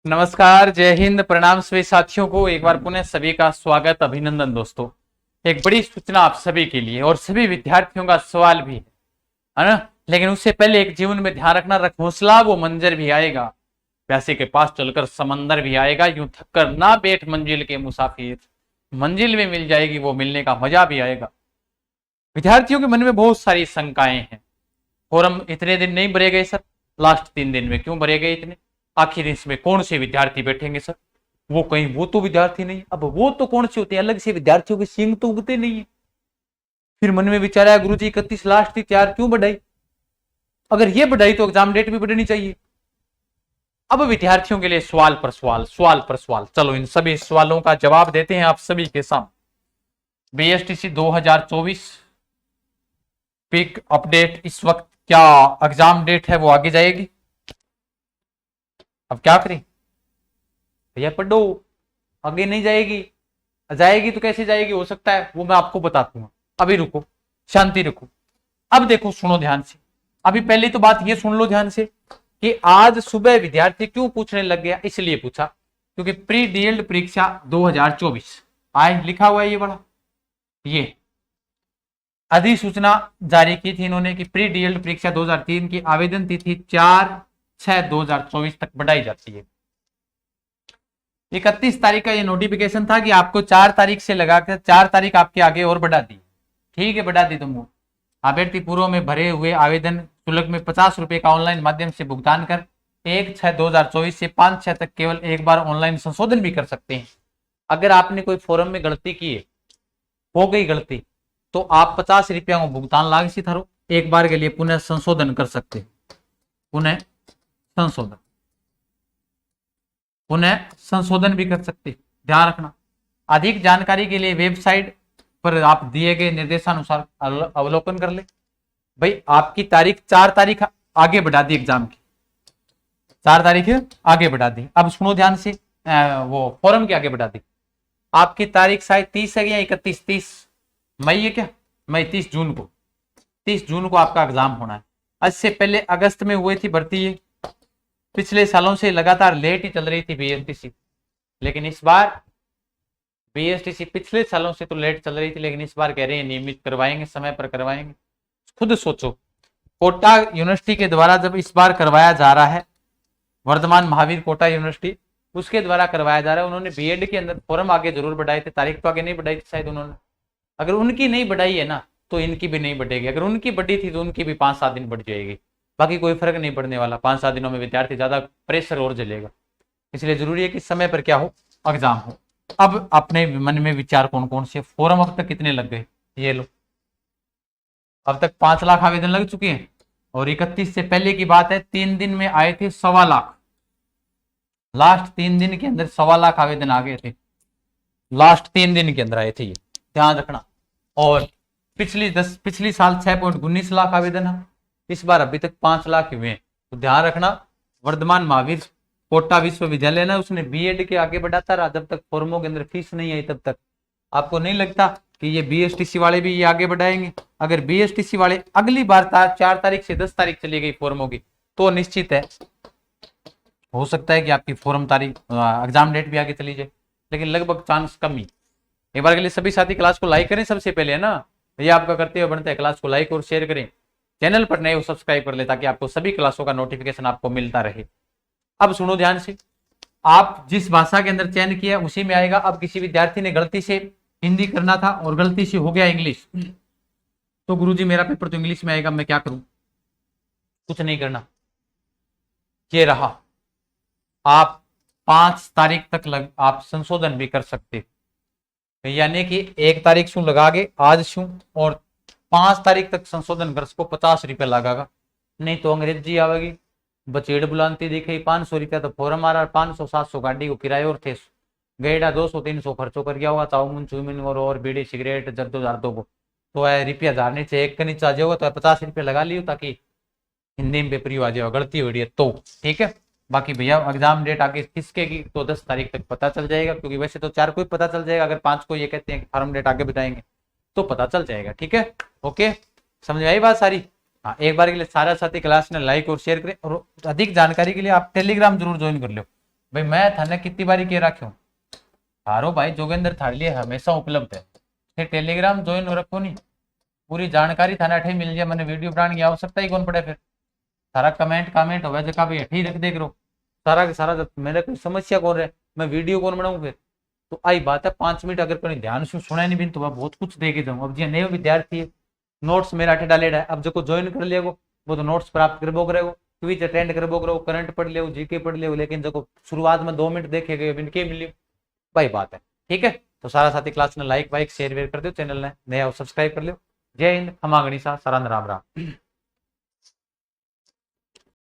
नमस्कार, जय हिंद, प्रणाम सभी साथियों को एक बार पुनः सभी का स्वागत, अभिनंदन। दोस्तों, एक बड़ी सूचना आप सभी के लिए और सभी विद्यार्थियों का सवाल भी है ना। लेकिन उससे पहले एक जीवन में ध्यान रखना, रख हौसला, वो मंजर भी आएगा, प्यासे के पास चलकर समंदर भी आएगा। यूं थक कर ना बैठ मंजिल के मुसाफिर, मंजिल में मिल जाएगी, वो मिलने का मजा भी आएगा। विद्यार्थियों के मन में बहुत सारी शंकाएं हैं। फोरम इतने दिन नहीं भरे गए सर, लास्ट 3 दिन में क्यों भरे गए इतने? आखिर इसमें कौन से विद्यार्थी बैठेंगे सर? वो कहीं वो तो विद्यार्थी नहीं, अब वो तो कौन से होते हैं? अलग से विद्यार्थियों के सींग तो उगते नहीं है। फिर मन में विचार आया, गुरुजी 31 लास्ट थी, 4 क्यों बढ़ाई? अगर ये बढ़ाई तो एग्जाम डेट भी बढ़नी चाहिए। अब विद्यार्थियों के लिए सवाल पर सवाल, सवाल पर सवाल। चलो इन सभी सवालों का जवाब देते हैं आप सभी के सामने। बीएसटीसी 2024 पिक अपडेट, इस वक्त क्या एग्जाम डेट है वो आगे जाएगी। अब क्या करें भैया? पढ़ो, आगे नहीं जाएगी। जाएगी तो कैसे जाएगी? हो सकता है वो मैं आपको बता दूंगा। अभी रुको, शांति रखो। अब देखो, सुनो ध्यान से। अभी पहली तो बात ये सुन लो ध्यान से कि आज सुबह विद्यार्थी क्यों पूछने लग गया। इसलिए पूछा क्योंकि प्री डीएल्ड परीक्षा 2024 आज लिखा हुआ है, ये बड़ा, ये अधिसूचना जारी की थी इन्होंने कि प्री डीएल्ड परीक्षा 2003 की आवेदन तिथि 4/6/2024 तक बढ़ाई जाती है। 31 तारीख का ये नोटिफिकेशन था कि आपको 4 तारीख से लगाकर 4 तारीख आपके आगे और बढ़ा दी। ठीक है, बढ़ा दी। तुम अभ्यर्थी पूर्व में भरे हुए आवेदन शुल्क में 50 रुपए का ऑनलाइन माध्यम से भुगतान कर 1/6/2024 से 5/6 तक केवल एक बार ऑनलाइन संशोधन भी कर सकते हैं। अगर आपने कोई फॉर्म में गलती की है, हो गई गलती, तो आप 50 रुपया को भुगतान लाग सी थारो, एक बार के लिए पुनः संशोधन कर सकते हैं। पुनः संशोधन भी कर सकते, ध्यान रखना। अधिक जानकारी के लिए वेबसाइट पर आप दिए गए निर्देशानुसार अवलोकन कर ले। भाई आपकी तारीख 4 तारीख आगे बढ़ा दी, एग्जाम की 4 तारीख आगे बढ़ा दी। अब सुनो ध्यान से, वो फॉर्म की आगे बढ़ा दी। आपकी तारीख शायद 30 है या 31, 30 मई है क्या? मई, 30 जून को, 30 जून को आपका एग्जाम होना है। इससे पहले अगस्त में हुए थी भर्ती। ये पिछले सालों से लगातार लेट ही चल रही थी बीएसटीसी, लेकिन इस बार बीएसटीसी पिछले सालों से तो लेट चल रही थी, लेकिन इस बार कह रहे हैं नियमित करवाएंगे, समय पर करवाएंगे। खुद सोचो, कोटा यूनिवर्सिटी के द्वारा जब इस बार करवाया जा रहा है, वर्धमान महावीर कोटा यूनिवर्सिटी, उसके द्वारा करवाया जा रहा है। उन्होंने बीएड के अंदर फॉर्म आगे जरूर बढ़ाए थे, तारीख तो आगे नहीं बढ़ाई थी शायद उन्होंने। अगर उनकी नहीं बढ़ाई है ना, तो इनकी भी नहीं बढ़ेगी। अगर उनकी बढ़ी थी तो उनकी भी 5-7 दिन बढ़ जाएगी। बाकी कोई फर्क नहीं पड़ने वाला। 5-7 दिनों में विद्यार्थी ज्यादा प्रेशर और झेलेगा। इसलिए जरूरी है कि समय पर क्या हो, एग्जाम हो। अब अपने मन में विचार कौन कौन से? फॉर्म अब तक कितने लग गए? ये लो, अब तक 5 लाख आवेदन लग चुके हैं। और 31 से पहले की बात है, 3 दिन में आए थे 1.25 लाख। लास्ट 3 दिन के अंदर 1.25 लाख आवेदन आ गए थे। लास्ट 3 दिन के अंदर आए थे, ये ध्यान रखना। और पिछली साल 6.19 लाख आवेदन है। इस बार अभी तक 5 लाख हुए हैं। तो ध्यान रखना, वर्धमान महावीर कोटा विश्वविद्यालय ना, उसने बीएड के आगे बढ़ाता रहा जब तक फॉर्मों के अंदर फीस नहीं आई तब तक। आपको नहीं लगता कि ये बीएसटीसी वाले भी ये आगे बढ़ाएंगे? अगर बीएसटीसी वाले अगली बार 4 तारीख से 10 तारीख चली गई फॉर्मों की, तो निश्चित है हो सकता है कि आपकी फॉर्म तारीख, एग्जाम डेट भी आगे चली जाए, लेकिन लगभग चांस कम ही। एक बार के लिए सभी साथी क्लास को लाइक करें सबसे पहले, है ना भैया, आपका करते हुए बनता है। क्लास को लाइक और शेयर करें, चैनल पर नए हो सब्सक्राइब कर ले, ताकि आपको सभी क्लासों का नोटिफिकेशन आपको मिलता रहे। अब सुनो ध्यान से, आप जिस भाषा के अंदर चयन किया उसी में आएगा। अब किसी विद्यार्थी ने गलती से हिंदी करना था और गलती से हो गया इंग्लिश, तो गुरुजी मेरा पेपर तो इंग्लिश में आएगा, मैं क्या करूं? कुछ नहीं करना, ये रहा। आप 5 तारीख तक आप संशोधन भी कर सकते, यानी कि 1 तारीख शू लगा के आज शू और 5 तारीख तक संशोधन कर सको। 50 रुपया लगागा, नहीं तो अंग्रेजी आवेगी, बचेड़ बुलानती दिखे। 500 रुपया तो फॉर्म आ रहा, 500-700 गाड़ी को किराया और थे, गैडा 200-300 खर्चो कर गया होगा। चाउमिन चूमिन और बीड़ी सिगरेट जर्दो जारदो को तो रुपया हजार नीचे, 1 के नीचे आ जाओगा तो 50 रुपया लगा लियो, ताकि हिंदी में पेपर आ जाएगा, गलती हो रही है तो। ठीक है, बाकी भैया एग्जाम डेट आगे किसके की तो 10 तारीख तक पता चल जाएगा, क्योंकि वैसे तो 4 को ही पता चल जाएगा। अगर 5 को ये कहते हैं कि फॉर्म डेट आगे बताएंगे तो पता चल जाएगा। ठीक है, ओके, समझ आई बात सारी? हाँ, एक बार के लिए सारा साथी क्लास ने लाइक और शेयर करें, और अधिक जानकारी के लिए आप टेलीग्राम जरूर ज्वाइन कर लो। भाई मैं थाने कितनी बारी कह रखा हूँ, थारो भाई जोगेंद्र थारे लिए हमेशा उपलब्ध है। फिर टेलीग्राम ज्वाइन रखो नहीं, पूरी जानकारी थाने अठे मिल जाए, मैंने वीडियो बनाने की आवश्यकता ही कौन पड़े। फिर सारा कमेंट हो जगह भी अठी रख देख रो, सारा के सारा मेरे कोई समस्या कौन रहे, मैं वीडियो कौन बनाऊं फिर। तो आई बात है 5 मिनट अगर कोई ध्यान से सुना नहीं बिन तो मैं बहुत कुछ दे के जाऊँ। अब जी नए विद्यार्थी है, नोट्स मेरा अठे डालेड़ा है, अब जो ज्वाइन कर लिया वो तो नोट्स प्राप्त करबो करेगो, क्विज अटेंड करबो करो, करंट पढ़ ले, जीके पढ़ ले, लेकिन जो शुरुआत में 2 मिनट देखेगा बिन के मिली भाई बात है। ठीक है, तो सारा साथी क्लास ने लाइक वाइक शेयर वेयर कर दो, चैनल ने नया सब्सक्राइब कर लो। जय हिंद, हम गणिसा, सरान राम राम।